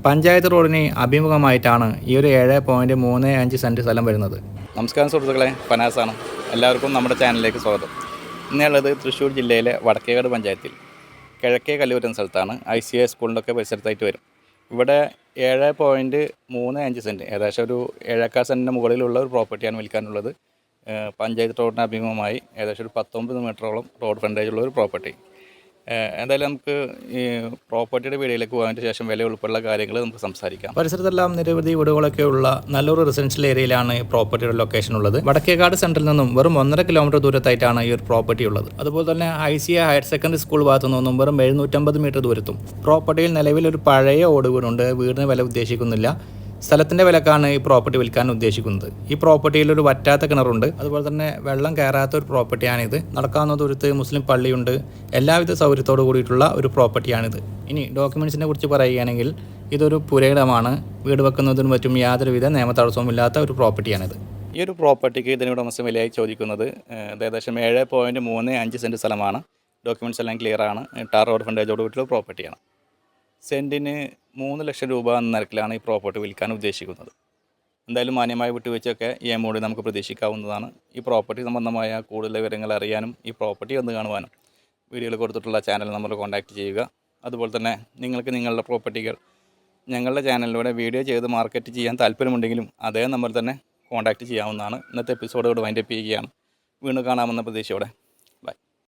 പഞ്ചായത്ത് റോഡിന് അഭിമുഖമായിട്ടാണ് ഈ ഒരു 7.35 സെൻറ്റ് സ്ഥലം വരുന്നത്. നമസ്കാരം സുഹൃത്തുക്കളെ, ഫനാസാണ്. എല്ലാവർക്കും നമ്മുടെ ചാനലിലേക്ക് സ്വാഗതം. ഇന്നുള്ളത് തൃശ്ശൂർ ജില്ലയിലെ വടക്കേകാട് പഞ്ചായത്തിൽ കിഴക്കേ കല്ലൂർ എന്ന സ്ഥലത്താണ്. ICA സ്കൂളിൻ്റെ ഒക്കെ പരിസരത്തായിട്ട് വരും. ഇവിടെ 7.35 സെൻറ്റ്, ഏകദേശം ഒരു 7 സെൻറ്റിന് മുകളിലുള്ള ഒരു പ്രോപ്പർട്ടിയാണ് വിൽക്കാനുള്ളത്. പഞ്ചായത്ത് റോഡിന് അഭിമുഖമായി ഏകദേശം ഒരു 19 മീറ്ററോളം റോഡ് ഫ്രണ്ടേജുള്ള ഒരു പ്രോപ്പർട്ടി. എന്തായാലും നമുക്ക് ഈ പ്രോപ്പർട്ടിയുടെ വീഡിയോയിലേക്ക് പോകാൻ ശേഷം വില ഉൾപ്പെടെയുള്ള കാര്യങ്ങൾ നമുക്ക് സംസാരിക്കാം. പരിസരത്തെല്ലാം നിരവധി വീടുകളൊക്കെ ഉള്ള നല്ലൊരു റെസിഡൻഷ്യൽ ഏരിയയിലാണ് ഈ പ്രോപ്പർട്ടിയുടെ ലൊക്കേഷൻ ഉള്ളത്. വടക്കേകാട് സെൻറ്ററിൽ നിന്നും വെറും 1.5 കിലോമീറ്റർ ദൂരത്തായിട്ടാണ് ഈ ഒരു പ്രോപ്പർട്ടി ഉള്ളത്. അതുപോലെ തന്നെ ICA ഹയർ സെക്കൻഡറി സ്കൂൾ ഭാഗത്തു നിന്നും വെറും 750 മീറ്റർ ദൂരത്തും. പ്രോപ്പർട്ടിയിൽ നിലവിൽ ഒരു പഴയ ഓട് വീടുണ്ട്. വീടിന് വില ഉദ്ദേശിക്കുന്നില്ല. സ്ഥലത്തിൻ്റെ വിലക്കാണ് ഈ പ്രോപ്പർട്ടി വിൽക്കാൻ ഉദ്ദേശിക്കുന്നത്. ഈ പ്രോപ്പർട്ടിയിൽ ഒരു വറ്റാത്ത കിണറുണ്ട്. അതുപോലെ തന്നെ വെള്ളം കയറാത്ത ഒരു പ്രോപ്പർട്ടിയാണിത്. നടക്കാവുന്ന ദൂരത്ത് മുസ്ലിം പള്ളിയുണ്ട്. എല്ലാവിധ സൗകര്യത്തോടു കൂടിയിട്ടുള്ള ഒരു പ്രോപ്പർട്ടിയാണിത്. ഇനി ഡോക്യുമെൻറ്റ്സിനെ കുറിച്ച് പറയുകയാണെങ്കിൽ ഇതൊരു പുരയിടമാണ്. വീട് വെക്കുന്നതിനും മറ്റും യാതൊരുവിധ നിയമ തടസ്സവും ഇല്ലാത്ത ഒരു പ്രോപ്പർട്ടിയാണിത്. ഈ ഒരു പ്രോപ്പർട്ടിക്ക് ഇതിന് ഉടമസ്ഥ വിലയായി ചോദിക്കുന്നത് ഏകദേശം 7.35 സെൻറ്റ് സ്ഥലമാണ്. ഡോക്യുമെൻറ്റ്സ് എല്ലാം ക്ലിയർ ആണ്. ടാർ റോഡ് ഫ്രണ്ടേജോട് കൂടിയിട്ടുള്ള പ്രോപ്പർട്ടിയാണ്. സെൻറ്റിന് 3 ലക്ഷം രൂപ എന്ന നിരക്കിലാണ് ഈ പ്രോപ്പർട്ടി വിൽക്കാൻ ഉദ്ദേശിക്കുന്നത്. എന്തായാലും മാന്യമായ വിട്ടുവീഴ്ചയൊക്കെ ഈ എമൗണ്ട് നമുക്ക് പ്രതീക്ഷിക്കാവുന്നതാണ്. ഈ പ്രോപ്പർട്ടി സംബന്ധമായ കൂടുതൽ വിവരങ്ങൾ അറിയാനും ഈ പ്രോപ്പർട്ടി ഒന്ന് കാണുവാനും വീഡിയോയിൽ കൊടുത്തിട്ടുള്ള ചാനൽ നമ്മൾ കോൺടാക്റ്റ് ചെയ്യുക. അതുപോലെ തന്നെ നിങ്ങൾക്ക് നിങ്ങളുടെ പ്രോപ്പർട്ടികൾ ഞങ്ങളുടെ ചാനലിലൂടെ വീഡിയോ ചെയ്ത് മാർക്കറ്റ് ചെയ്യാൻ താല്പര്യമുണ്ടെങ്കിലും അതേ നമ്പറിൽ തന്നെ കോൺടാക്റ്റ് ചെയ്യാവുന്നതാണ്. ഇന്നത്തെ എപ്പിസോഡോട് വൈൻഡപ്പ് ചെയ്യുകയാണ്. വീണ്ടും കാണാമെന്ന പ്രതീക്ഷയോടെ.